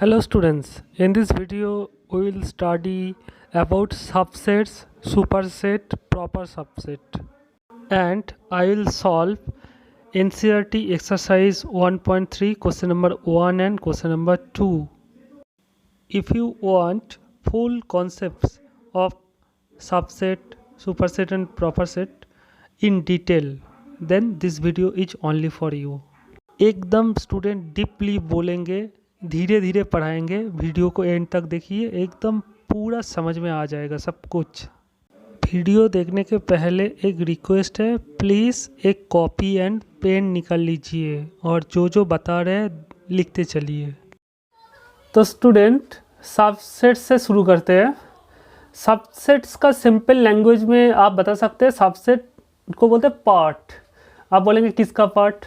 Hello students, in this video we will study about subsets, superset, proper subset, and I will solve NCERT exercise 1.3 question number 1 and question number 2. If you want full concepts of subset, superset and proper set in detail, then this video is only for you. एकदम student deeply बोलेंगे, धीरे धीरे पढ़ाएंगे, video को and तक देखिए, एकदम पूरा समझ में आ जाएगा सब कुछ। वीडियो देखने के पहले एक रिक्वेस्ट है, प्लीज़ एक कॉपी एंड पेन निकाल लीजिए और जो जो बता रहे हैं लिखते चलिए। तो स्टूडेंट सबसेट से शुरू करते हैं। सबसेट्स का सिंपल लैंग्वेज में आप बता सकते हैं, सबसेट को बोलते हैं पार्ट। आप बोलेंगे किसका पार्ट?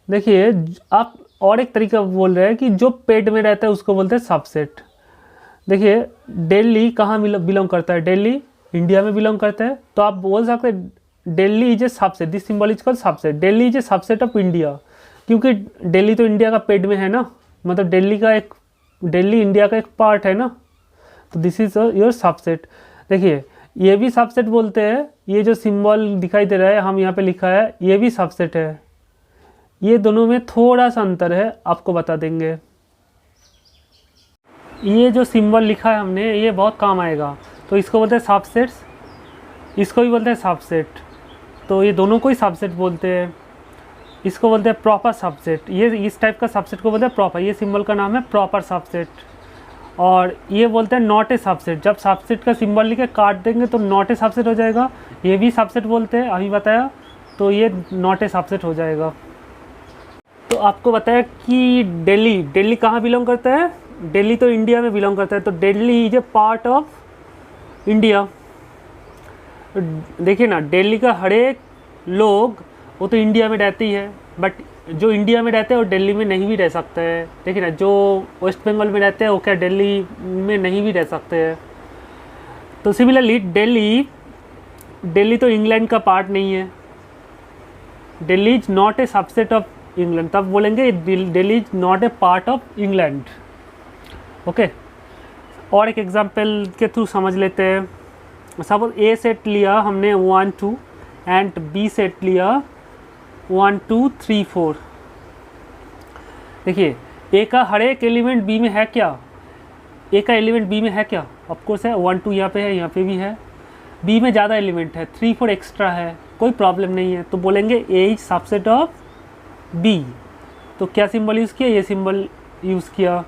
देखिए, आप और एक तरीका बोल रहे हैं कि जो पेट में रहता है उसको बोलते हैं सबसेट। देखिए, दिल्ली कहाँ बिलोंग करता है? दिल्ली इंडिया में बिलोंग करता है, तो आप बोल सकते हैं Delhi is a subset, this symbol is called subset. Delhi is a subset of India, क्योंकि दिल्ली तो इंडिया का पेट में है ना, मतलब दिल्ली इंडिया का एक पार्ट है ना, तो दिस इज योर सबसेट। देखिए, ये भी सबसेट बोलते हैं, ये जो सिंबल दिखाई दे रहा है, हम यहाँ पे लिखा है, ये भी सबसेट है। ये दोनों में थोड़ा सा अंतर है, आपको बता देंगे। ये जो सिंबल लिखा है हमने, ये बहुत काम आएगा, तो इसको बोलते हैं सबसेट्स, इसको भी बोलते हैं सबसेट, तो ये दोनों को ही सबसेट बोलते हैं। इसको बोलते हैं प्रॉपर सबसेट, ये इस टाइप का सबसेट को बोलते हैं प्रॉपर, ये सिंबल का नाम है प्रॉपर सबसेट। और ये बोलते हैं नॉट ए सबसेट, जब सबसेट का सिंबल लिखे काट देंगे तो नॉट ए सबसेट हो जाएगा। ये भी सबसेट बोलते हैं, अभी बताया, तो ये नॉट ए सबसेट हो जाएगा। तो आपको बताया कि दिल्ली कहाँ बिलोंग करता है? दिल्ली तो इंडिया में बिलोंग करता है, तो Delhi is a part of India. देखिए ना, दिल्ली का हर एक लोग वो तो इंडिया में रहते ही है, बट जो इंडिया में रहते हैं वो दिल्ली में नहीं भी रह सकते हैं। देखिए ना, जो वेस्ट बंगाल में रहते हैं वो क्या दिल्ली में नहीं भी रह सकते हैं। तो सिमिलरली दिल्ली तो इंग्लैंड का पार्ट नहीं है, Delhi is not a subset of England, तब बोलेंगे Delhi is not A part of England. Okay, और एक एग्जांपल के थ्रू समझ लेते हैं। सपोज ए सेट लिया हमने 1 2 एंड बी सेट लिया 1 2 3 4। देखिए, ए का हर एक एलिमेंट बी में है क्या? ए का एलिमेंट बी में है क्या? ऑफकोर्स है, 1 2 यहाँ पे है, यहाँ पे भी है। बी में ज़्यादा एलिमेंट है, 3 4 एक्स्ट्रा है, कोई प्रॉब्लम नहीं है, तो बोलेंगे A is subset of B. तो क्या सिंबल यूज़ किया? ये सिंबल यूज़ किया।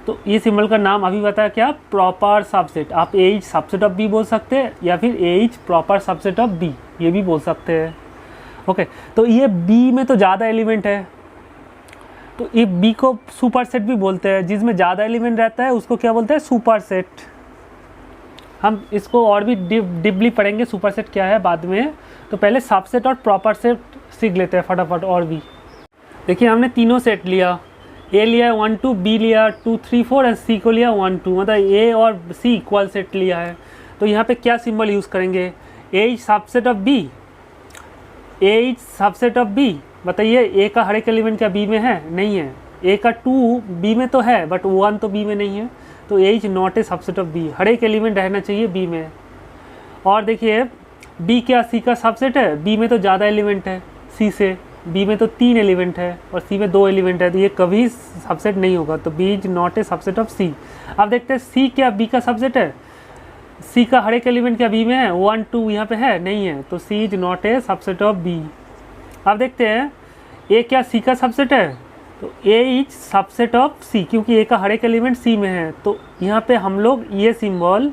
तो ये सिंबल का नाम अभी बताया क्या? Proper subset. आप A is subset of B बोल सकते हैं, या फिर A is proper subset of B, ये भी बोल सकते हैं। ओके, तो ये बी में तो ज़्यादा एलिमेंट है, तो ये बी को सुपर सेट भी बोलते हैं। जिसमें ज़्यादा एलिमेंट रहता है उसको क्या बोलते हैं? Super set. हम इसको और भी डीपली पढ़ेंगे, सुपर सेट क्या है बाद में। तो पहले सबसेट और प्रॉपर सेट सीख लेते हैं फटाफट। और भी देखिए, हमने तीनों सेट लिया, ए लिया 1 2, बी लिया 2 3 4 और सी को लिया 1 2, मतलब ए और सी इक्वल सेट लिया है। तो यहाँ पे क्या सिंबल यूज़ करेंगे? A is subset of B, A is subset of B. बताइए, ए का हर एक एलिमेंट क्या बी में है? नहीं है। ए का 2 बी में तो है, बट 1 तो बी में नहीं है, तो A is not a subset of B. हर एक एलिमेंट रहना चाहिए बी में। और देखिए, बी क्या सी का सबसेट है? बी में तो ज़्यादा एलिमेंट है सी से, बी में तो 3 एलिमेंट है और सी में 2 एलिमेंट है, तो ये कभी सबसेट नहीं होगा, तो B is not a subset of C. अब देखते हैं सी क्या बी का सबसेट है? सी का हर एक एलिमेंट क्या बी में है? 1 2 यहाँ पे है, नहीं है, तो C is not a subset of B. अब देखते हैं ए क्या सी का सबसेट है? तो ए इज सबसेट ऑफ सी, क्योंकि ए का हर एक एलिमेंट सी में है। तो यहाँ पे हम लोग ये सिंबल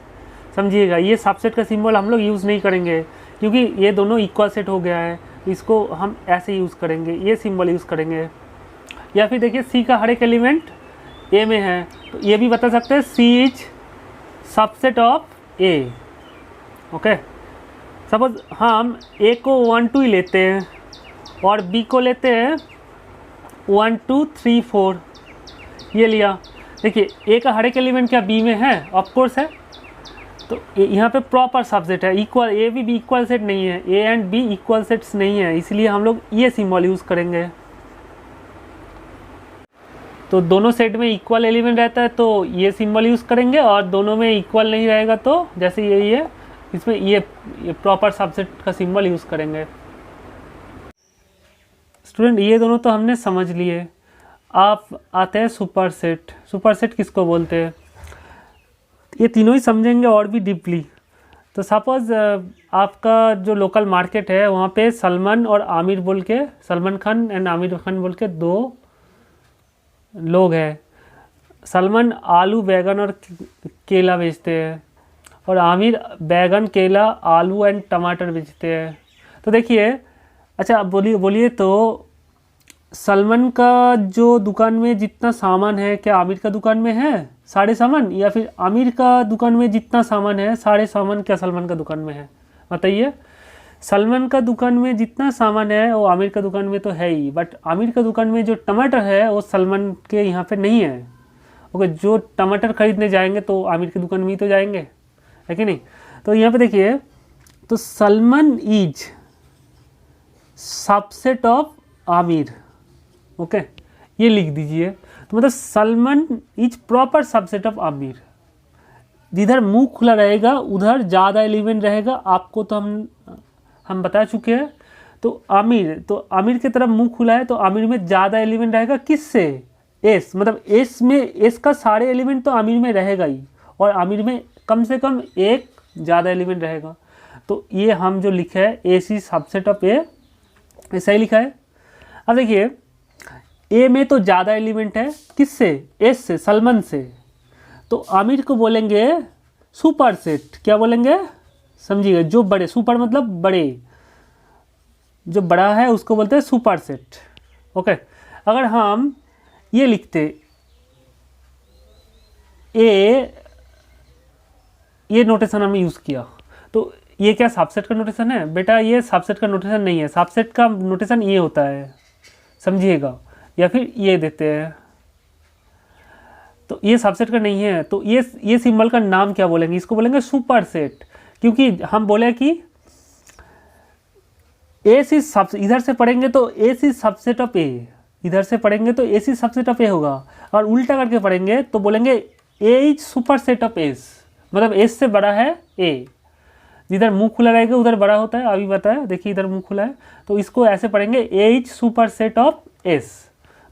समझिएगा, ये सबसेट का सिंबल हम लोग यूज़ नहीं करेंगे, क्योंकि ये दोनों इक्वल सेट हो गया है, इसको हम ऐसे यूज़ करेंगे, ये सिंबल यूज़ करेंगे। या फिर देखिए, सी का हर एक एलिमेंट ए में है, तो ये भी बता सकते हैं C is subset of A. Okay, suppose हम ए को 1 2 ही लेते हैं और बी को लेते हैं 1 2 3 4, ये लिया। देखिए, ए का हर एक एलिमेंट क्या बी में है? ऑफकोर्स है, तो यहाँ पे प्रॉपर सबसेट है। इक्वल ए भी इक्वल सेट नहीं है, A and B equal sets नहीं है, इसलिए हम लोग ये सिंबल यूज़ करेंगे। तो दोनों सेट में इक्वल एलिमेंट रहता है तो ये सिंबल यूज़ करेंगे, और दोनों में इक्वल नहीं रहेगा तो जैसे यही है इसमें ये प्रॉपर सबसेट का सिंबल यूज़ करेंगे। स्टूडेंट ये दोनों तो हमने समझ लिए। आप आते हैं सुपरसेट। सुपरसेट किसको बोलते हैं, ये तीनों ही समझेंगे और भी डीपली। तो सपोज़ आपका जो लोकल मार्केट है वहाँ पे सलमान और आमिर बोल के, सलमान खान एंड आमिर खान बोल के दो लोग हैं। सलमान आलू बैगन और केला बेचते हैं और आमिर बैगन केला आलू एंड टमाटर बेचते हैं। तो देखिए, अच्छा बोलिए तो सलमान का जो दुकान में जितना सामान है क्या आमिर का दुकान में है सारे सामान, या फिर आमिर का दुकान में जितना सामान है सारे सामान क्या सलमान का दुकान में है? बताइए। सलमान का दुकान में जितना सामान है वो आमिर का दुकान में तो है ही, बट आमिर का दुकान में जो टमाटर है वो सलमान के यहाँ पे नहीं है। ओके, जो टमाटर खरीदने जाएंगे तो आमिर की दुकान में ही तो जाएंगे, है कि नहीं? तो यहाँ पे देखिए, तो Salman is subset of Aamir. Okay, ये लिख दीजिए। तो मतलब Salman is proper subset of Aamir. जिधर मुंह खुला रहेगा उधर ज़्यादा एलिमेंट रहेगा, आपको तो हम बता चुके हैं। तो आमिर की तरफ मुंह खुला है तो आमिर में ज़्यादा एलिमेंट रहेगा, किससे? एस, मतलब एस में, एस का सारे एलिमेंट तो आमिर में रहेगा ही, और आमिर में कम से कम एक ज़्यादा एलिमेंट रहेगा। तो ये हम जो लिखे है एस इज सबसेट ऑफ ए, ऐसा ही लिखा है। अब देखिए, ए में तो ज़्यादा एलिमेंट है, किससे? एस से, सलमान से। तो आमिर को बोलेंगे सुपर सेट। क्या बोलेंगे? समझिएगा, जो बड़े, सुपर मतलब बड़े, जो बड़ा है उसको बोलते हैं सुपर सेट। ओके, अगर हम ये लिखते ये नोटेशन हमने यूज़ किया, तो ये क्या सबसेट का नोटेशन है? बेटा ये सबसेट का नोटेशन नहीं है। सबसेट का नोटेशन ये होता है, समझिएगा, या फिर ये देते हैं। तो ये सबसेट का नहीं है, तो ये सिंबल का नाम क्या बोलेंगे? इसको बोलेंगे सुपर सेट, क्योंकि हम बोले कि एस इज सब, इधर से पढ़ेंगे तो S is subset of A, इधर से पढ़ेंगे तो S is subset of A होगा, और उल्टा करके पढ़ेंगे तो बोलेंगे A is superset of S, मतलब एस से बड़ा है ए। जिधर मुंह खुला रहेगा उधर बड़ा होता है, अभी बताया, देखिए इधर मुंह खुला है, तो इसको ऐसे पढ़ेंगे A is superset of S.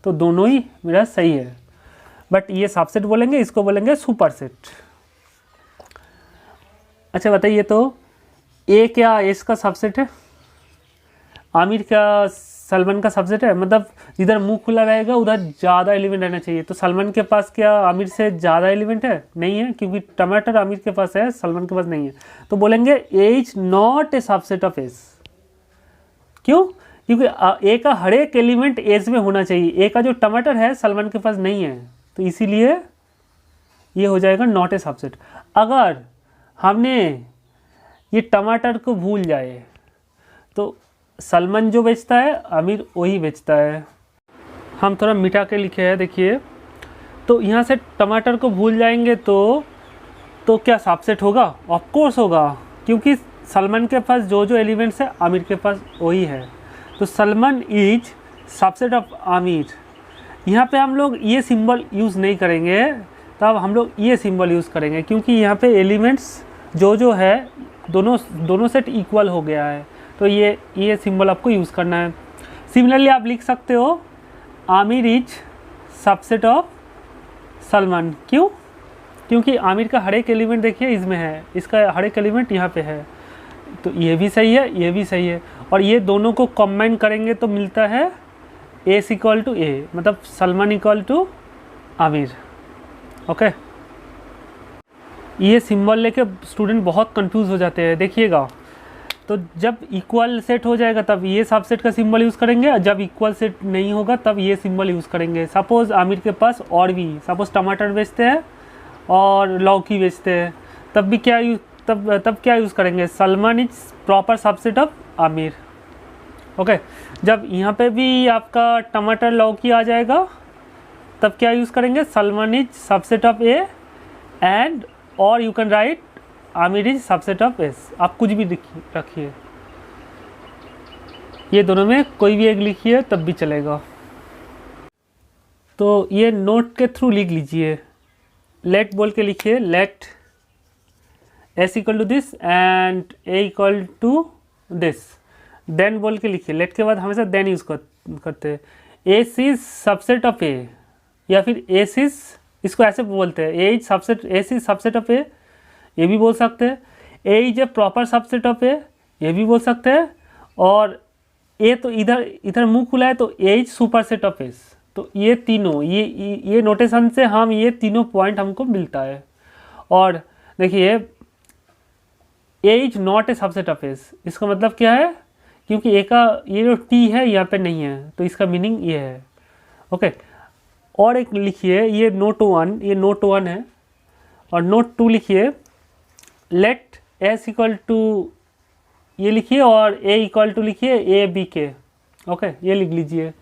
तो दोनों ही मेरा सही है, बट ये सबसेट बोलेंगे, इसको बोलेंगे सुपर सेट। अच्छा बताइए, तो ए क्या एस का सबसेट है? आमिर का सलमान का सबसेट है? मतलब जिधर मुंह खुला रहेगा उधर ज़्यादा एलिमेंट रहना चाहिए। तो सलमान के पास क्या आमिर से ज़्यादा एलिमेंट है? नहीं है, क्योंकि टमाटर आमिर के पास है, सलमान के पास नहीं है। तो बोलेंगे A is not a subset of S. क्यों? क्योंकि ए का हर एक एलिमेंट एस में होना चाहिए। ए का जो टमाटर है सलमान के पास नहीं है, तो इसीलिए ये हो जाएगा नॉट ए सबसेट। अगर हमने ये टमाटर को भूल जाए तो सलमान जो बेचता है आमिर वही बेचता है। हम थोड़ा मिटा के लिखे हैं, देखिए। तो यहाँ से टमाटर को भूल जाएंगे तो क्या सबसेट होगा? ऑफ कोर्स होगा, क्योंकि सलमान के पास जो जो एलिमेंट्स है आमिर के पास वही है। तो Salman is subset of Aamir. यहाँ पे हम लोग ये सिंबल यूज़ नहीं करेंगे, तब हम लोग ये सिंबल यूज़ करेंगे, क्योंकि यहाँ पे एलिमेंट्स जो है दोनों सेट इक्वल हो गया है। तो ये सिंबल आपको यूज़ करना है। सिमिलरली आप लिख सकते हो Aamir is subset of Salman. क्यों? क्योंकि आमिर का हर एक एलिमेंट देखिए इसमें है, इसका हर एक एलिमेंट यहाँ पे है। तो ये भी सही है, ये भी सही है, और ये दोनों को कंबाइन करेंगे तो मिलता है एस इक्वल टू ए, मतलब Salman equal to Aamir. Okay, ये सिंबल लेके स्टूडेंट बहुत कंफ्यूज हो जाते हैं। देखिएगा, तो जब इक्वल सेट हो जाएगा तब ये सबसेट का सिंबल यूज़ करेंगे, और जब इक्वल सेट नहीं होगा तब ये सिंबल यूज़ करेंगे। सपोज़ आमिर के पास और भी, सपोज़ टमाटर बेचते हैं और लौकी बेचते हैं, तब भी क्या यूज़ करेंगे? Salman is proper subset of Aamir. Okay, जब यहाँ पे भी आपका टमाटर लौकी आ जाएगा तब क्या यूज़ करेंगे? Salman is subset of A and, और you can write Aamir is subset of S. आप कुछ भी रखिए, ये दोनों में कोई भी एक लिखिए तब भी चलेगा। तो ये नोट के थ्रू लिख लीजिए, लेट बोल के लिखिए, let S equal to this and A equal to this, then बोल के लिखिए। लेट के बाद हमेशा देन यूज़ करते हैं। S is subset of A, या फिर एस इज, इसको ऐसे बोलते हैं, A is subset, S is subset of A, ये भी बोल सकते हैं। A is a proper subset of A, ये भी बोल सकते हैं। और ए तो इधर मुंह खुला है तो A is superset of S. तो ये तीनों, ये नोटेशन से हम ये तीनों पॉइंट हमको मिलता है। और देखिए A is not a subset of S, इसका मतलब क्या है, क्योंकि ए का ये जो टी है यहाँ पे नहीं है, तो इसका मीनिंग ये है। ओके, और एक लिखिए, ये नोट 1, ये नोट 1 है, और नोट 2 लिखिए, लेट एस इक्वल टू ये लिखिए और ए इक्वल टू लिखिए ए बी के। ओके, ये लिख लीजिए।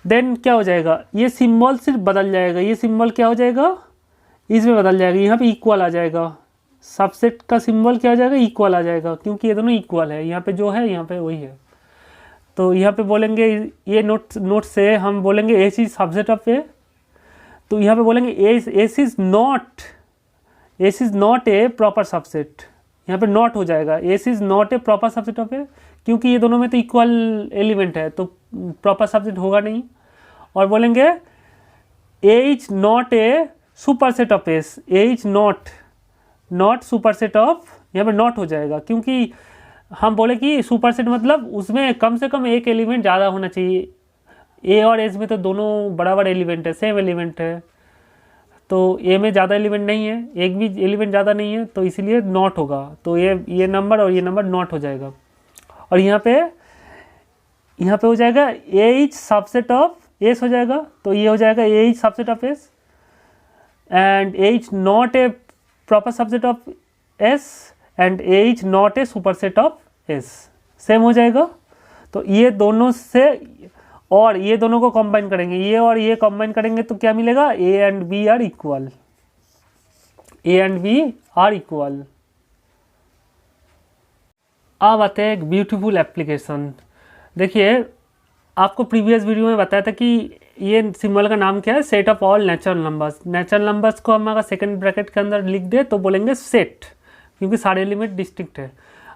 देन क्या हो जाएगा, ये सिंबल सिर्फ बदल जाएगा, ये सिंबल क्या हो जाएगा, इसमें बदल जाएगा, यहाँ पे इक्वल आ जाएगा। सबसेट का सिंबल क्या हो जाएगा, इक्वल आ जाएगा, क्योंकि ये दोनों इक्वल है, यहाँ पे जो है यहाँ पे वही है। तो यहाँ पे बोलेंगे, ये नोट से हम बोलेंगे S is subset of A, तो यहाँ पे बोलेंगे S is not a proper subset, यहाँ पे नॉट हो जाएगा, S is not a proper subset of A, क्योंकि ये दोनों में तो इक्वल एलिमेंट है, तो प्रॉपर सबसेट होगा नहीं। और बोलेंगे A is not a superset of S, A is not superset of, यहाँ पे नॉट हो जाएगा, क्योंकि हम बोले कि सुपर सेट मतलब उसमें कम से कम एक एलिमेंट ज़्यादा होना चाहिए। ए और एस में तो दोनों बराबर एलिमेंट है, सेम एलिमेंट है, तो ए में ज़्यादा एलिमेंट नहीं है, एक भी एलिमेंट ज़्यादा नहीं है, तो इसीलिए नॉट होगा। तो ये नंबर और ये नंबर नॉट हो जाएगा। और यहाँ पे हो जाएगा A is subset of S हो जाएगा, तो ये हो जाएगा A is subset of S and A is not a proper subset of S and A is not a superset of S, same हो जाएगा। तो ये दोनों से और ये दोनों को कंबाइन करेंगे, ये और ये कंबाइन करेंगे तो क्या मिलेगा, A and B are equal, A and B are equal. अब आते हैं एक ब्यूटीफुल एप्लीकेशन। देखिए, आपको प्रीवियस वीडियो में बताया था कि ये सिंबल का नाम क्या है, set of all natural numbers. Natural numbers को हम अगर सेकंड ब्रैकेट के अंदर लिख दे तो बोलेंगे सेट, क्योंकि सारे एलिमेंट डिस्टिंक्ट है।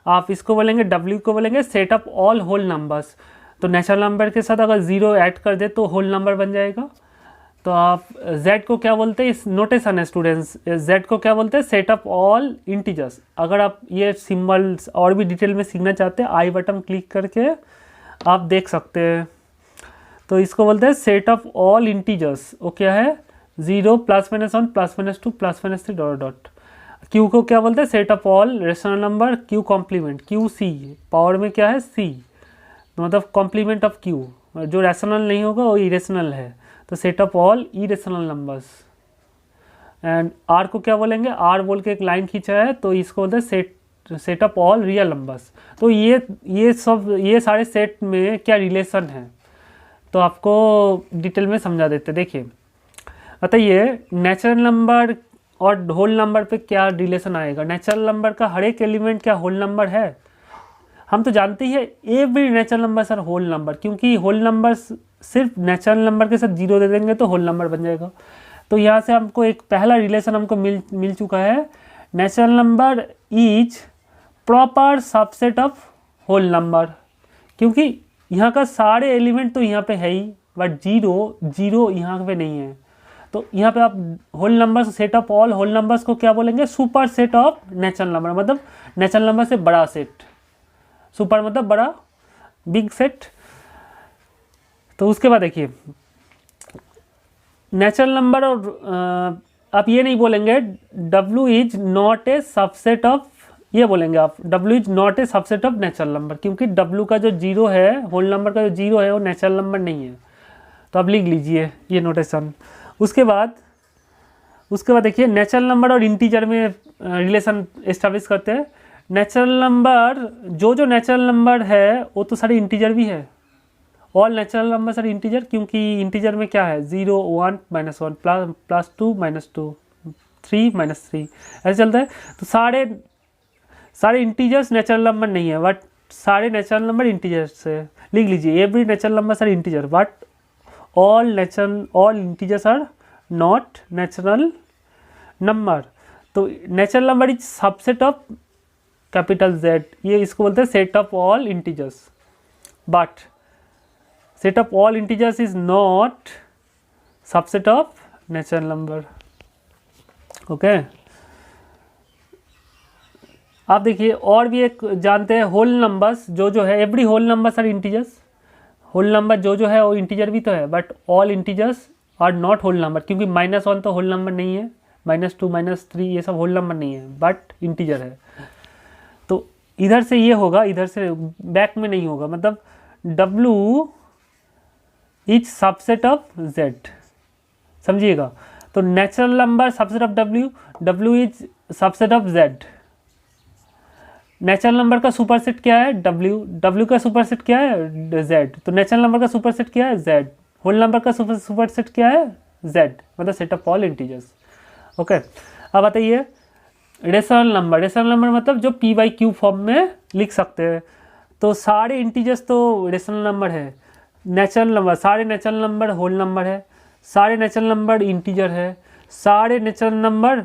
आप इसको बोलेंगे, डब्ल्यू को बोलेंगे set of all whole numbers. तो नेचुरल नंबर के साथ अगर 0 ऐड कर दे तो होल नंबर बन जाएगा। तो आप z को क्या बोलते हैं, इस नोटेशन है स्टूडेंट्स, z को क्या बोलते हैं, सेट ऑफ ऑल इंटीजर्स। अगर आप ये सिंबल्स और भी डिटेल में सीखना चाहते हैं, आई बटन क्लिक करके आप देख सकते हैं। तो इसको बोलते हैं सेट ऑफ ऑल इंटीजर्स। वो क्या है, 0 +-1 +-2 +-3 डॉट। क्यू को क्या बोलते हैं, set of all rational number Q complement, Q C power में क्या है, सी, मतलब कॉम्प्लीमेंट ऑफ क्यू, जो रैशनल नहीं होगा वो इरेशनल है, तो set of all irrational numbers. And R को क्या बोलेंगे, आर बोल के एक लाइन खींचा है, तो इसको बोलते हैं set of all real numbers. तो ये सारे सेट में क्या रिलेशन है, तो आपको डिटेल में समझा देते। देखिए, बताइए नेचुरल नंबर और होल नंबर पे क्या रिलेशन आएगा। नेचुरल नंबर का हर एक एलिमेंट क्या होल नंबर है, हम तो जानते ही है एवरी नेचुरल नंबर सर होल नंबर, क्योंकि होल नंबर सिर्फ नेचुरल नंबर के साथ 0 दे देंगे तो होल नंबर बन जाएगा। तो यहाँ से हमको एक पहला रिलेशन हमको मिल चुका है, natural number is proper subset of whole number, क्योंकि यहाँ का सारे एलिमेंट तो यहाँ पे है ही, बट जीरो यहाँ पे नहीं है। तो यहाँ पे आप whole number, set of all whole numbers को क्या बोलेंगे, superset of natural number, मतलब नेचुरल नंबर से बड़ा सेट, सुपर मतलब बड़ा, बिग सेट। तो उसके बाद देखिए नेचुरल नंबर, और आप ये नहीं बोलेंगे W is not a subset of, ये बोलेंगे आप W is not a subset of natural number, क्योंकि W का जो 0 है, होल नंबर का जो 0 है वो नेचुरल नंबर नहीं है। तो आप लिख लीजिए ये नोटेशन। उसके बाद देखिए नेचुरल नंबर और इंटीजर में रिलेशन एस्टेब्लिश करते हैं। नेचुरल नंबर, जो नेचुरल नंबर है वो तो सारे इंटीजर भी है, ऑल नेचुरल नंबर सारे इंटीजर, क्योंकि इंटीजर में क्या है, 0 1 -1 +2 -2 3 -3 ऐसे चलता है। तो सारे इंटीजर्स नेचुरल नंबर नहीं है, बट सारे नेचुरल नंबर इंटीजर्स है। लिख लीजिए एवरी नेचुरल नंबर सारे integer, but all integers are not natural number. तो natural number is subset of capital Z, ये इसको बोलते हैं set of all integers, but set of all integers is not subset of natural number. Okay, आप देखिए और भी एक जानते हैं होल नंबर्स, जो है every whole numbers are integers. Whole number जो है वो इंटीजर भी तो है, but all integers are not whole number, क्योंकि -1 तो होल नंबर नहीं है, -2 -3 ये सब होल नंबर नहीं है, बट इंटीजर है। तो इधर से ये होगा, इधर से बैक में नहीं होगा, मतलब W is subset of Z, समझिएगा। तो natural number subset of W is subset of Z। Natural number का सुपरसेट क्या है? W का सुपरसेट क्या है? Z। तो नेचुरल नंबर का सुपरसेट क्या है? Z। होल नंबर का सुपरसेट क्या है? Z, मतलब set of all integers. Okay, अब बताइए रेशनल नंबर। रेशनल नंबर मतलब जो P/Q फॉर्म में लिख सकते हैं। तो सारे इंटीजर्स तो रेशनल नंबर है। नेचुरल नंबर, सारे नेचुरल नंबर होल नंबर है, सारे नेचुरल नंबर इंटीजर है, सारे नेचुरल नंबर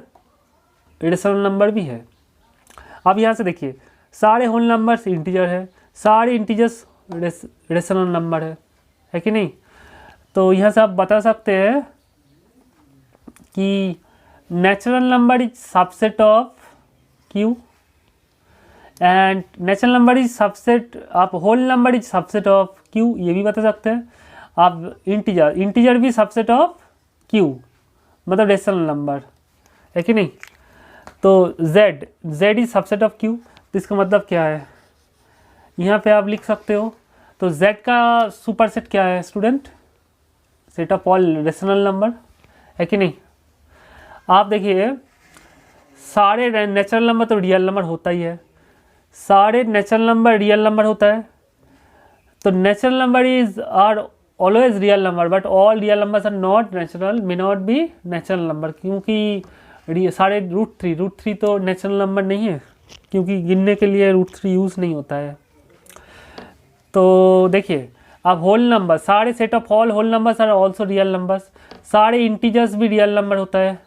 रेशनल नंबर भी है। अब यहाँ से देखिए सारे होल नंबर्स इंटीजर है, सारे इंटीजर्स रेशनल नंबर है कि नहीं। तो यहाँ से आप बता सकते हैं कि natural number is subset of Q and natural number is subset, आप whole number is subset of Q, ये भी बता सकते हैं आप। इंटीजर भी सबसेट ऑफ Q, मतलब रेशनल नंबर है कि नहीं। तो Z is subset of Q, तो इसका मतलब क्या है यहाँ पे आप लिख सकते हो। तो Z का सुपरसेट क्या है student? Set of all rational number है कि नहीं। आप देखिए सारे नेचुरल नंबर तो रियल नंबर होता ही है, सारे नेचुरल नंबर रियल नंबर होता है। तो natural number is are always real number, but all real numbers are not natural, may not be natural number, क्योंकि सारे √3 तो नेचुरल नंबर नहीं है, क्योंकि गिनने के लिए √3 यूज़ नहीं होता है। तो देखिए अब होल नंबर, सारे set of all whole numbers are also real numbers, सारे इंटीजर्स भी रियल नंबर होता है,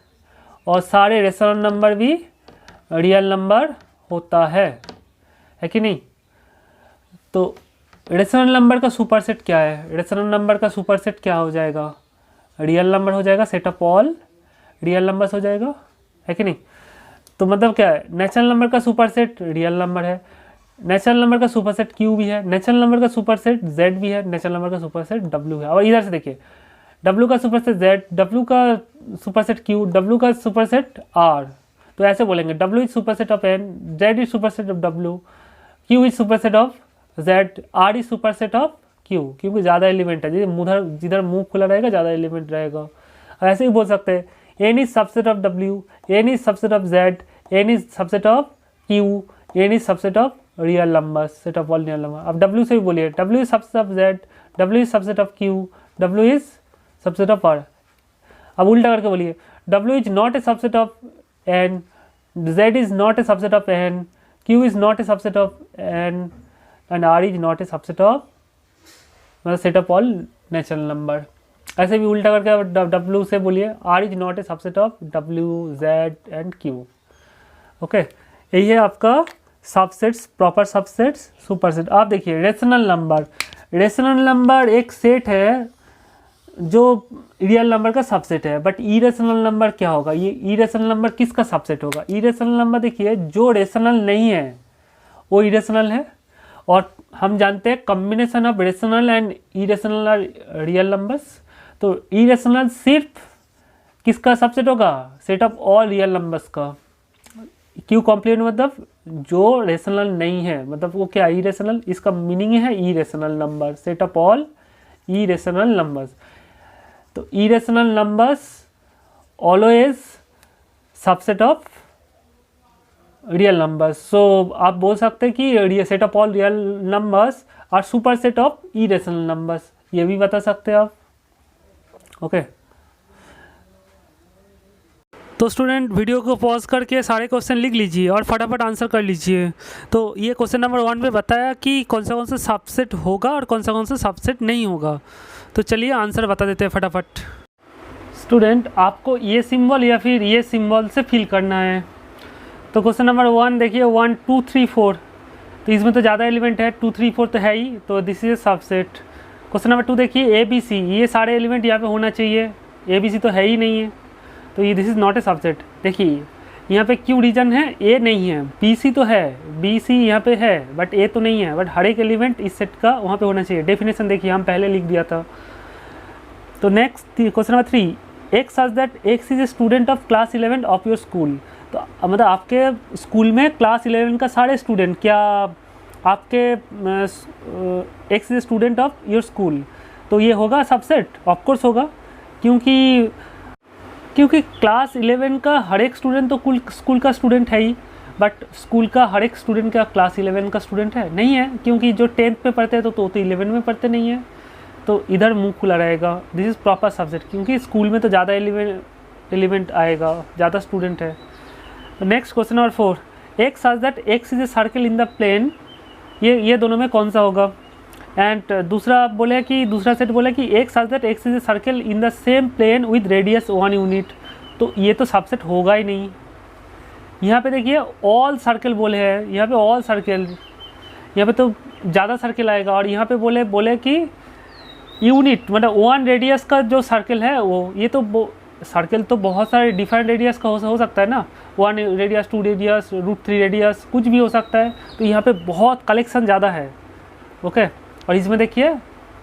और सारे रेशनल नंबर भी रियल नंबर होता है कि नहीं। तो रेशनल नंबर का सुपरसेट क्या है? रेशनल नंबर का सुपरसेट क्या हो जाएगा? रियल नंबर हो जाएगा, set of all real numbers हो जाएगा, है कि नहीं। तो मतलब क्या है, नेचुरल नंबर का सुपरसेट रियल नंबर है, नेचुरल नंबर का सुपरसेट Q भी है, नेचुरल नंबर का सुपरसेट Z भी है, नेचुरल नंबर का सुपरसेट W है। और इधर से देखिए W का सुपरसेट Z, W का सुपरसेट Q, W का सुपरसेट R। तो ऐसे बोलेंगे W is superset of N, Z is superset of W, Q is superset of Z, R is superset of Q, क्योंकि ज़्यादा एलिमेंट है, जिधर मुंह खुला रहेगा ज़्यादा एलिमेंट रहेगा। ऐसे ही बोल सकते हैं N is subset of W, N is subset of Z, N is subset of Q, N is subset of real number, set of all real number. अब W से भी बोलिए W is subset of Z, W is subset of Q, W is subset of R। अब उल्टा करके बोलिए W is not a subset of N, Z is not a subset of N, Q is not a subset of N and R is not a subset of, मतलब set of all natural number. ऐसे भी उल्टा करके W से बोलिए R is not a subset of W, Z and Q। Okay, यही है आपका सबसेट्स, प्रॉपर सबसेट्स, सुपरसेट। आप देखिए रेशनल नंबर, रेशनल नंबर एक सेट है जो रियल नंबर का सबसेट है, बट इरेशनल नंबर क्या होगा? ये इरेशनल नंबर किसका सबसेट होगा? इरेशनल नंबर देखिए जो रेशनल नहीं है वो इरेशनल है, और हम जानते हैं combination of rational and irrational are real numbers. तो इरेशनल सिर्फ किसका सबसेट होगा? Set of all real numbers का। क्यों कॉम्प्लीमेंट मतलब जो रेशनल नहीं है, मतलब वो क्या इरेशनल, इसका मीनिंग है irrational number, set of all irrational numbers. तो irrational numbers always subset of real numbers. So आप बोल सकते हैं कि set of all real numbers are superset of irrational numbers, ये भी बता सकते हैं आप। ओके, तो स्टूडेंट वीडियो को पॉज करके सारे क्वेश्चन लिख लीजिए और फटाफट आंसर कर लीजिए। तो ये क्वेश्चन नंबर 1 में बताया कि कौन सा सबसेट होगा और कौन सा सबसेट नहीं होगा। तो चलिए आंसर बता देते हैं फटाफट। स्टूडेंट, आपको ये सिंबल या फिर ये सिंबल से फिल करना है। तो क्वेश्चन नंबर 1 देखिए, 1 2 3 4, तो इसमें तो ज़्यादा एलिमेंट है, 2 3 4 तो है ही, तो this is subset. Question number 2 देखिए, ABC, ये सारे एलिमेंट यहाँ पे होना चाहिए, ABC तो है ही नहीं है, तो ये this is not a subset. देखिए यहाँ पे क्यों रीजन है, ए नहीं है, BC तो है, BC यहाँ पे है बट ए तो नहीं है, बट हर एक एलिमेंट इस सेट का वहाँ पे होना चाहिए। डेफिनेशन देखिए हम पहले लिख दिया था। तो next question number 3, x such that x is a student of class 11 of your school. तो मतलब आपके स्कूल में क्लास 11 का सारे स्टूडेंट, क्या आपके x is a student of your school, तो ये होगा सबसेट, ऑफकोर्स होगा, क्योंकि क्लास 11 का हर एक स्टूडेंट तो स्कूल का स्टूडेंट है ही, बट स्कूल का हर एक स्टूडेंट क्या क्लास 11 का स्टूडेंट है, नहीं है, क्योंकि जो 10th में पढ़ते हैं तो 11 में पढ़ते नहीं है, तो इधर मुंह खुला रहेगा। दिस इज़ प्रॉपर सब्जेक्ट, क्योंकि स्कूल में तो ज़्यादा एलिमेंट आएगा, ज़्यादा स्टूडेंट है। Next question number 4, X such that x is a circle in the plane, ये दोनों में कौन सा होगा। एंड दूसरा बोले कि दूसरा सेट बोले कि X such that x is a circle in the same plane with radius 1 unit, तो ये तो सबसेट होगा ही नहीं। यहाँ पे देखिए ऑल सर्कल बोले हैं, यहाँ पे ऑल सर्कल, यहाँ पे तो ज़्यादा सर्कल आएगा, और यहाँ पे बोले कि यूनिट मतलब 1 रेडियस का जो सर्कल है वो, ये तो सर्कल तो बहुत सारे डिफरेंट रेडियस का हो सकता है ना, 1 रेडियस, 2 रेडियस, √3 रेडियस, कुछ भी हो सकता है, तो यहाँ पे बहुत कलेक्शन ज़्यादा है। ओके, और इसमें देखिए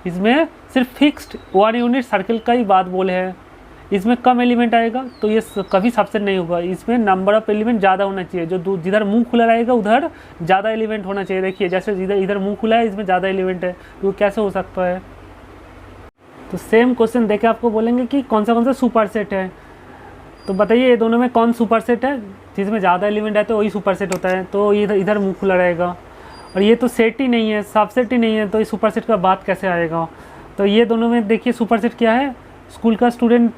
इसमें सिर्फ फिक्स्ड 1 यूनिट सर्कल का ही बात बोले हैं, इसमें कम एलिमेंट आएगा तो ये कभी सबसेट नहीं होगा। इसमें नंबर ऑफ एलिमेंट ज़्यादा होना चाहिए, जो जिधर मुंह खुला रहेगा उधर ज़्यादा एलिमेंट होना चाहिए। देखिए जैसे इधर मुंह खुला है, इसमें ज़्यादा एलिमेंट है, तो कैसे हो सकता है। तो सेम क्वेश्चन देके आपको बोलेंगे कि कौन सा सुपर सेट है, तो बताइए ये दोनों में कौन सुपर सेट है, जिसमें ज़्यादा एलिमेंट है तो वही सुपर सेट होता है, तो ये इधर मुंह खुला रहेगा, और ये तो सेट ही नहीं है, सबसेट ही नहीं है, तो ये सुपर सेट का बात कैसे आएगा। तो ये दोनों में देखिए सुपर सेट क्या है, स्कूल का स्टूडेंट,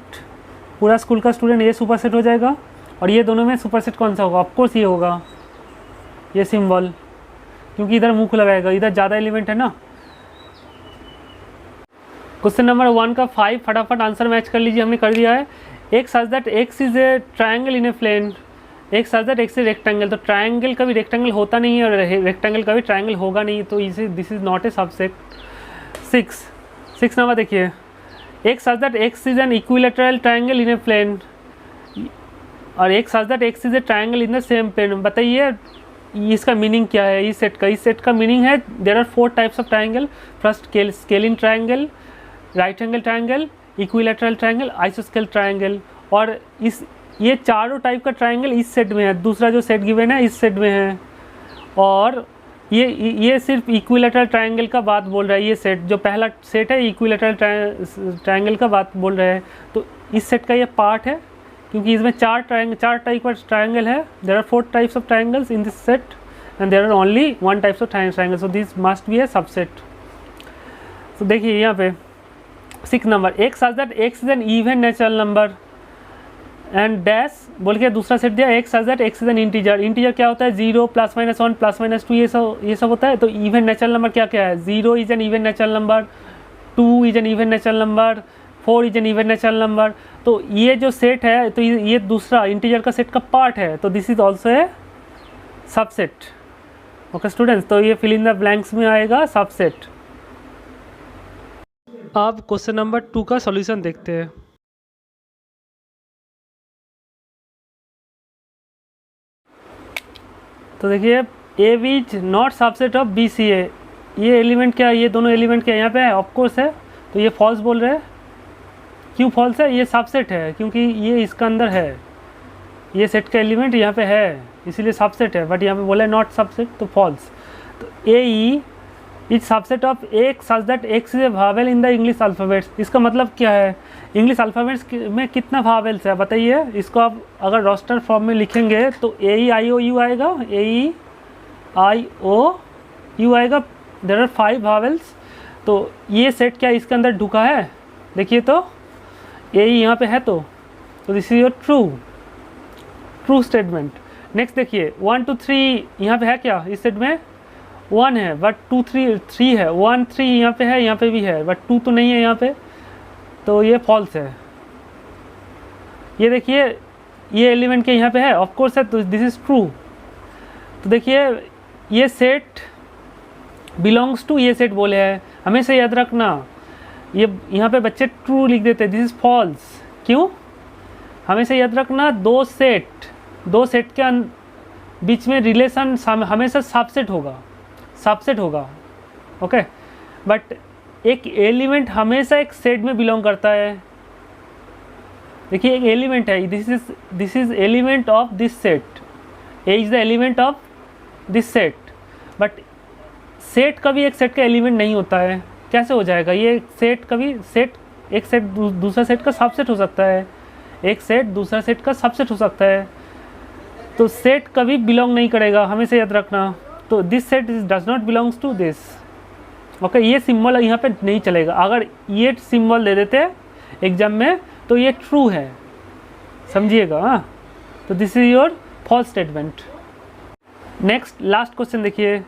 पूरा स्कूल का स्टूडेंट, ये सुपर सेट हो जाएगा, और ये दोनों में सुपर सेट कौन सा होगा, ऑफकोर्स ये होगा, ये सिंबल, क्योंकि इधर मुंह खुला रहेगा, इधर ज़्यादा एलिमेंट है ना। क्वेश्चन नंबर 1 का 5 फटाफट आंसर मैच कर लीजिए, हमने कर दिया है। X such that x is a triangle in a plane, X such that x is rectangle, तो ट्रायंगल का भी रेक्टेंगल होता नहीं है और रेक्टेंगल का भी ट्रायंगल होगा नहीं, तो इसे this is not a subset. 6 number देखिए, x such that x is an equilateral triangle in a plane, और x such that x is a triangle in the same plane, बताइए इसका मीनिंग क्या है। इस सेट का मीनिंग है there are 4 types of triangle, first scalene triangle, right angle triangle, equilateral triangle, आइसोस्केल triangle, और ये चारों टाइप का ट्रायंगल इस सेट में है, दूसरा जो सेट गिवन है इस सेट में है, और ये सिर्फ इक्विलैटरल ट्रायंगल का बात बोल रहा है। ये सेट जो पहला सेट है इक्विलैटरल ट्रायंगल का बात बोल रहा है, तो इस सेट का ये पार्ट है, क्योंकि इसमें 4 टाइप का ट्रायंगल है, there are 4 types of triangles in this set and there are only 1 types of triangle, so this must be a subset. तो देखिए यहाँ पे 6 number, X such that x is an even natural number and dash बोल के दूसरा set दिया, X such that x is an integer, integer क्या होता है 0 +-1 +-2 ये सब होता है। तो इवन नेचुरल नंबर क्या क्या है, 0 is an even natural number, 2 is an even natural number, 4 is an even natural number, तो ये जो सेट है तो ये दूसरा इंटीजर का सेट का पार्ट है, तो this is also a subset. Okay students, तो ये फिल इन द ब्लैंक्स में आएगा सबसेट। अब क्वेश्चन नंबर 2 का सॉल्यूशन देखते हैं। तो देखिए A is not subset of BCA, ये एलिमेंट क्या है, ये दोनों एलिमेंट क्या यहाँ पे है, ऑफकोर्स है, तो ये फॉल्स बोल रहे हैं। क्यों फॉल्स है, ये सबसेट है क्योंकि ये इसका अंदर है, ये सेट का एलिमेंट यहाँ पे है इसीलिए सबसेट है, बट यहाँ पे बोला है नॉट सबसेट, तो फॉल्स। तो A is subset of x such that x is a vowel in the English alphabets, इसका मतलब क्या है, इंग्लिश अल्फ़ाबेट्स में कितना वावेल्स है बताइए। इसको आप अगर रोस्टर फॉर्म में लिखेंगे तो AEIOU आएगा, AEIOU आएगा, देयर आर 5 वावेल्स। तो ये सेट क्या इसके अंदर ढुका है, देखिए तो AE यहाँ पे है, तो this is your true statement. Next देखिए 1 2 3 यहाँ पे है क्या इस सेट में, 1 है बट 2 3 है, 1 3 यहाँ पे है, यहाँ पे भी है, बट 2 तो नहीं है यहाँ पे, तो ये फॉल्स है। ये देखिए ये एलिमेंट के यहाँ पे है, ऑफ कोर्स है, तो दिस इज़ ट्रू। तो देखिए ये सेट बिलोंग्स टू ये सेट बोले हैं, हमेशा याद रखना। ये यहाँ पे बच्चे ट्रू लिख देते हैं, दिस इज़ फॉल्स। क्यों? हमेशा याद रखना, दो सेट के बीच में रिलेशन हमेशा सबसेट होगा, ओके। बट एक एलिमेंट हमेशा एक सेट में बिलोंग करता है। देखिए एक एलिमेंट है, this is element of this set, A is the element of this set. But set कभी एक सेट का एलिमेंट नहीं होता है, कैसे हो जाएगा? ये एक सेट दूसरा सेट का सबसेट हो सकता है, एक सेट दूसरा सेट का सबसेट हो सकता है, तो सेट कभी बिलोंग नहीं करेगा, हमेशा याद रखना। तो this set does not belongs to this, okay. ये सिंबल यहाँ पे नहीं चलेगा, अगर ये सिंबल दे देते एग्जाम में तो ये ट्रू है, समझिएगा। हाँ, तो this is your false statement. Next last question देखिए,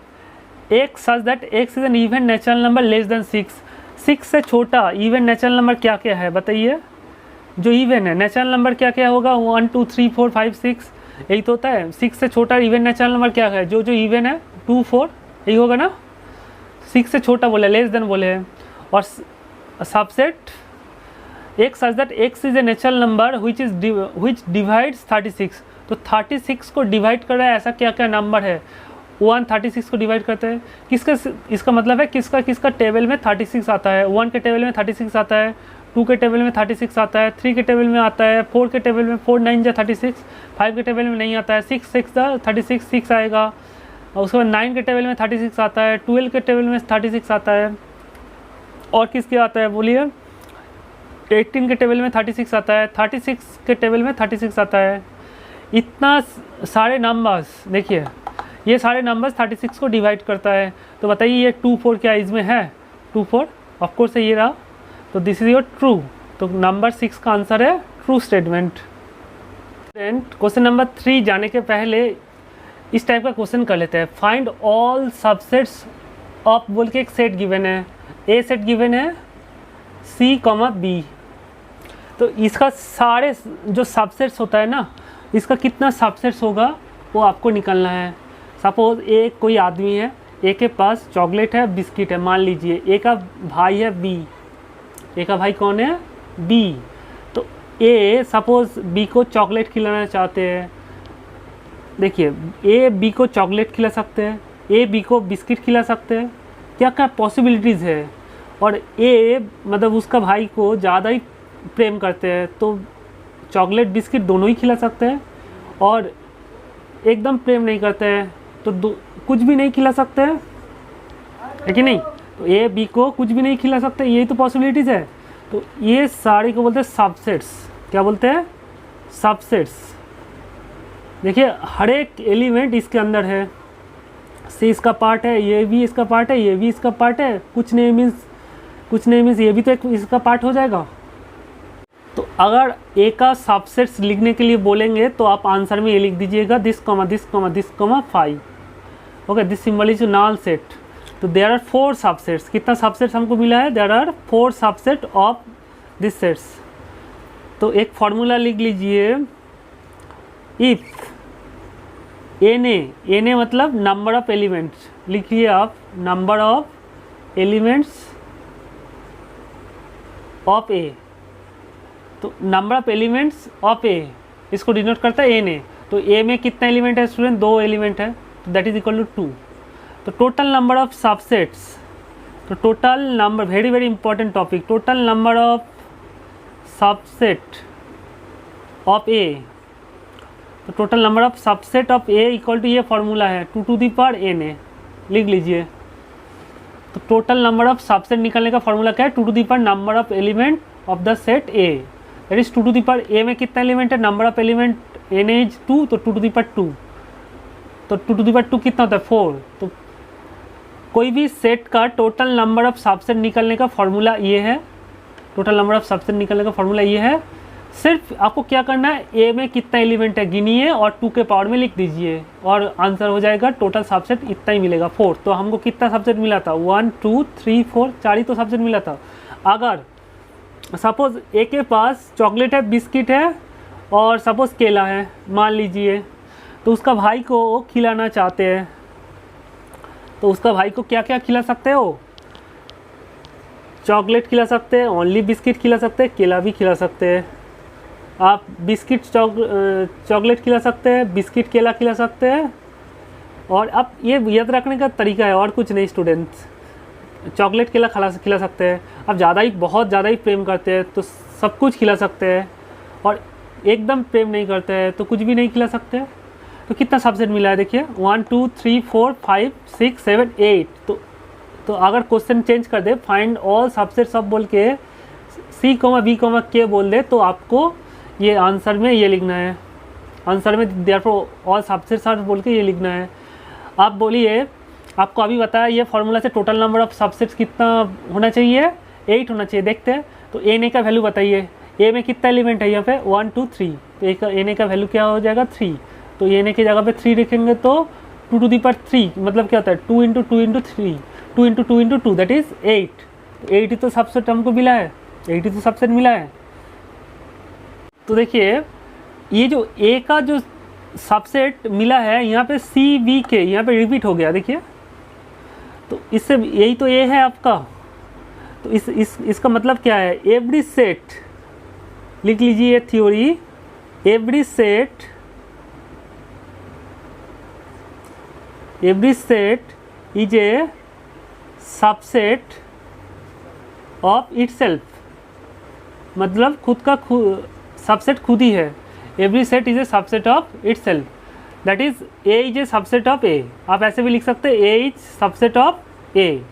X such that x is an even natural number less than 6 से छोटा इवन नेचुरल नंबर क्या क्या है बताइए? जो इवन है नेचुरल नंबर क्या क्या होगा? 1 2 3 4 5 6, यही तो होता है। 6 से छोटा इवन नेचुरल नंबर क्या है? जो इवन है 2 4, यही होगा ना। 6 से छोटा बोले, लेस देन बोले हैं। और सबसेट एक such that x is a natural number which divides 36, तो 36 को डिवाइड कर रहा है, ऐसा क्या क्या नंबर है? 1 36 को डिवाइड करते हैं, किसका? इसका मतलब है किसका टेबल में 36 आता है। 1 के टेबल में 36 आता है, 2 के टेबल में 36 आता है, 3 के टेबल में आता है, 4 के टेबल में 4 9 जा 36, 5 के टेबल में नहीं आता है, 6 6 जा 36 6 आएगा। और उसके बाद 9 के टेबल में 36 आता है, 12 के टेबल में 36 आता है, और किसके आता है बोलिए? 18 के टेबल में 36 आता है, 36 के टेबल में 36 आता है। इतना सारे नंबर्स, देखिए ये सारे नंबर्स 36 को डिवाइड करता है। तो बताइए ये 2 4 क्या इसमें है? 2 4 ऑफकोर्स है, ये रहा। तो दिस इज योर ट्रू। तो नंबर 6 का आंसर है ट्रू स्टेटमेंट। क्वेश्चन नंबर 3 जाने के पहले इस टाइप का क्वेश्चन कर लेते हैं। फाइंड ऑल सबसेट्स ऑफ बोल के एक सेट गिवन है, ए सेट गिवन है C, B। तो इसका सारे जो सबसेट्स होता है ना, इसका कितना सबसेट्स होगा वो आपको निकालना है। सपोज एक कोई आदमी है, ए के पास चॉकलेट है, बिस्किट है, मान लीजिए। ए का भाई है बी, ए का भाई कौन है? बी। तो ए सपोज बी को चॉकलेट खिलाना चाहते हैं। देखिए ए बी को चॉकलेट खिला सकते हैं, ए बी को बिस्किट खिला सकते हैं, क्या क्या पॉसिबिलिटीज़ है। और ए मतलब उसका भाई को ज़्यादा ही प्रेम करते हैं, तो चॉकलेट बिस्किट दोनों ही खिला सकते हैं। और एकदम प्रेम नहीं करते हैं तो कुछ भी नहीं खिला सकते हैं, है कि नहीं? तो ए बी को कुछ भी नहीं खिला सकते, यही तो पॉसिबिलिटीज़ है। तो ये सारे को बोलते हैं सबसेट्स। क्या बोलते हैं? सबसेट्स। देखिए हर एक एलिमेंट इसके अंदर है। सी इसका पार्ट है, ये भी इसका पार्ट है, ये भी इसका पार्ट है। कुछ नहीं मीन्स ये भी तो एक इसका पार्ट हो जाएगा। तो अगर ए का सबसेट्स लिखने के लिए बोलेंगे तो आप आंसर में ये लिख दीजिएगा this comma 5। Okay, this symbol is null set. तो देयर आर 4 सबसेट्स। कितना सबसेट्स हमको मिला है? There are 4 subset of this sets. तो एक फॉर्मूला लिख लीजिए, इफ एन मतलब नंबर ऑफ एलिमेंट्स। लिखिए आप number of elements of A. तो number of elements of A इसको डिनोट करता है एन ए। तो ए में कितना एलिमेंट है स्टूडेंट? 2 एलिमेंट है, तो दैट इज इक्वल टू 2। तो टोटल नंबर ऑफ सबसेट्स, तो total number, very very important topic, total number of subset of A. तो total number of subset of A equal to, ये formula है 2 to the power n A, लिख लीजिए। तो total number of subset निकालने का formula क्या है? 2 to the power number of element of the set A. That is 2 to the power A में कितना एलिमेंट है? Number of element n is 2, तो 2 टू द पावर 2। तो 2 टू द पावर 2 कितना होता है? 4। तो कोई भी सेट का टोटल नंबर ऑफ सबसेट निकालने का फॉर्मूला ये है। टोटल नंबर ऑफ सबसेट निकालने का फॉर्मूला ये है सिर्फ आपको क्या करना है, ए में कितना एलिमेंट है गिनिए और 2 के पावर में लिख दीजिए और आंसर हो जाएगा। टोटल सबसेट इतना ही मिलेगा 4। तो हमको कितना सबसेट मिला था, 1 2 3 4, 4 ही तो सबसेट मिला था। अगर सपोज ए के पास चॉकलेट है, बिस्किट है और सपोज केला है मान लीजिए, तो उसका भाई को खिलाना चाहते हैं, तो उसका भाई को क्या क्या खिला सकते हो, चॉकलेट खिला सकते हैं, ओनली बिस्किट खिला सकते हैं, केला भी खिला सकते हैं। आप बिस्किट चॉकलेट खिला सकते हैं, बिस्किट केला खिला सकते हैं। और अब ये याद रखने का तरीका है और कुछ नहीं स्टूडेंट्स, चॉकलेट केला खिला सकते हैं। अब ज़्यादा ही बहुत ज़्यादा ही प्रेम करते हैं तो सब कुछ खिला सकते हैं, और एकदम प्रेम नहीं करते हैं तो कुछ भी नहीं खिला सकते। तो कितना सबसेट मिला है देखिए, 1 2 3 4 5 6 7 8। तो अगर क्वेश्चन चेंज कर दे, फाइंड ऑल सबसेट सब बोल के सी बी के बोल दे, तो आपको ये आंसर में ये लिखना है, आंसर में देयरफॉर ऑल सबसेट सब बोल के ये लिखना है। आप बोलिए, आपको अभी बताया ये फार्मूला से टोटल नंबर ऑफ सबसेट्स कितना होना चाहिए, 8 होना चाहिए। देखते हैं, तो एन ए का वैल्यू बताइए, ए में कितना एलिमेंट है यहाँ पे 1 2 3, तो एन ए का वैल्यू क्या हो जाएगा 3। तो एन ए की जगह पे 3 लिखेंगे तो 2 टू दी पावर 3 मतलब क्या होता है 2 into 2 into 3, 2 into 2 into 2 that is 8। 8 ही तो सबसेट हमको मिला है, 8 ही तो सबसेट मिला है। तो देखिए ये जो ए का जो सबसेट मिला है यहाँ पे सी बी के यहाँ पे रिपीट हो गया, देखिए तो इससे यही तो ए है आपका। तो इसका मतलब क्या है, एवरी सेट लिख लीजिए theory, every set is a subset of itself, मतलब खुद का सबसेट खुद ही है। Every set is a subset of itself, that is A is a subset of A. आप ऐसे भी लिख सकते हैं A is subset of A,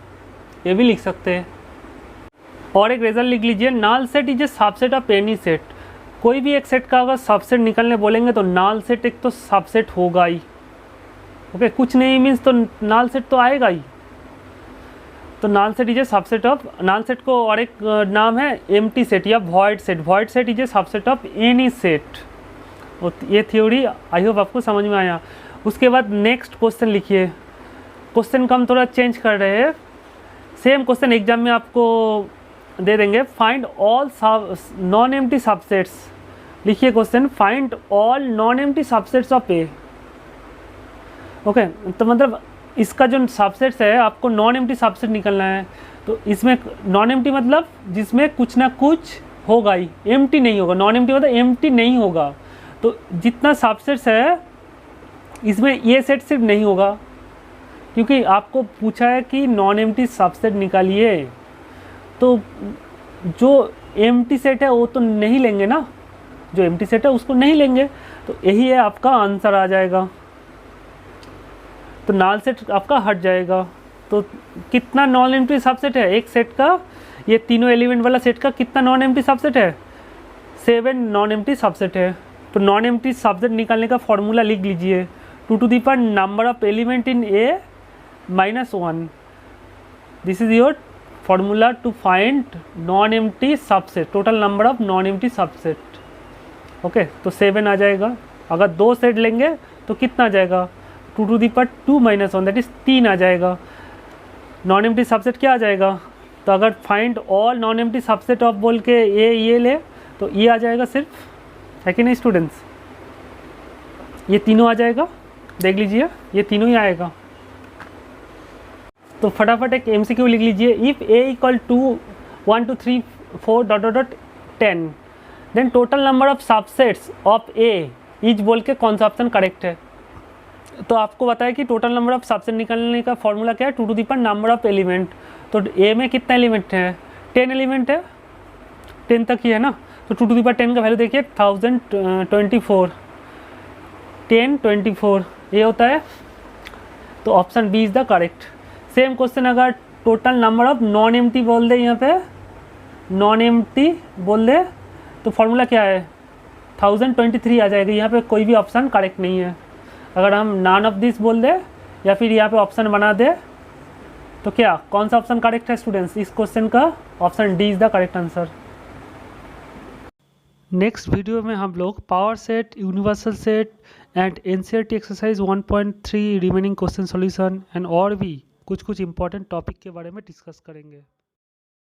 ये भी लिख सकते हैं। और एक रिजल्ट लिख लीजिए, null set is a subset of any set. कोई भी एक सेट का अगर सबसेट निकलने बोलेंगे तो नल सेट एक तो सबसेट होगा ही, ओके कुछ नहीं मीन्स तो नल सेट तो आएगा ही। तो null set is a subset of, null set को और एक नाम है एम्प्टी सेट या void set. Void set is a subset of any set. और ये थ्योरी आई होप आपको समझ में आया। उसके बाद नेक्स्ट क्वेश्चन लिखिए, क्वेश्चन को हम थोड़ा चेंज कर रहे हैं, सेम क्वेश्चन एग्जाम में आपको दे देंगे। Find all non empty subsets, लिखिए question, find all non empty subsets of A. Okay तो मतलब इसका जो सबसेट्स है आपको नॉन एम्प्टी सबसेट निकलना है। तो इसमें नॉन एम्प्टी मतलब जिसमें कुछ ना कुछ होगा ही, एम्प्टी नहीं होगा। नॉन एम्प्टी मतलब एम्प्टी नहीं होगा। तो जितना सबसेट्स है इसमें ये सेट सिर्फ नहीं होगा, क्योंकि आपको पूछा है कि नॉन एम्प्टी सबसेट निकालिए, तो जो एम्प्टी सेट है वो तो नहीं लेंगे ना, जो एम्प्टी सेट है उसको नहीं लेंगे। तो यही है आपका आंसर आ जाएगा। तो नल सेट आपका हट जाएगा। तो कितना नॉन एम्प्टी सबसेट है एक सेट का, ये तीनों एलिमेंट वाला सेट का कितना नॉन एम्प्टी सबसेट है, 7 नॉन एम्प्टी सबसेट है। तो नॉन एम्प्टी सबसेट निकालने का फॉर्मूला लिख लीजिए, 2 to the power number of element in A -1। This is your formula to find non empty subset, total number of non empty subset. Okay तो 7 आ जाएगा। अगर 2 set लेंगे तो कितना आ जाएगा, 2 to the power 2 - 1 that is 3 आ जाएगा। नॉन एम्प्टी सबसेट क्या आ जाएगा, तो अगर find all non empty subset of बोल के ये ले तो ये आ जाएगा सिर्फ, है कि नहीं स्टूडेंट्स, ये तीनों आ जाएगा। देख लीजिए ये तीनों ही आएगा। तो फटाफट एक MCQ लिख लीजिए, if A equal to 1 2 3 4 ... 10 then total number of subsets of A is बोल के कौन सा ऑप्शन करेक्ट है। तो आपको बताया कि टोटल नंबर ऑफ सबसेट निकालने का फॉर्मूला क्या है, 2 to the power number of element. तो ए में कितना एलिमेंट है, 10 एलिमेंट है, 10 तक ही है ना। तो 2 टू दी पावर 10 का वैल्यू देखिए 1024, 1024 ये होता है। तो option B is the correct. Same question अगर total number of non empty बोल दे, यहाँ पे नॉन एम्प्टी बोल दे तो फॉर्मूला क्या है, 1023 आ जाएगा। यहाँ पे कोई भी ऑप्शन करेक्ट नहीं है। अगर हम नॉन ऑफ दिस बोल दे या फिर यहाँ पे ऑप्शन बना दे तो क्या कौन सा ऑप्शन करेक्ट है स्टूडेंट्स, इस क्वेश्चन का option D is the correct answer. Next video में हम लोग power set, universal set and NCERT exercise 1.3 remaining question solution and और भी कुछ इंपॉर्टेंट टॉपिक के बारे में डिस्कस करेंगे।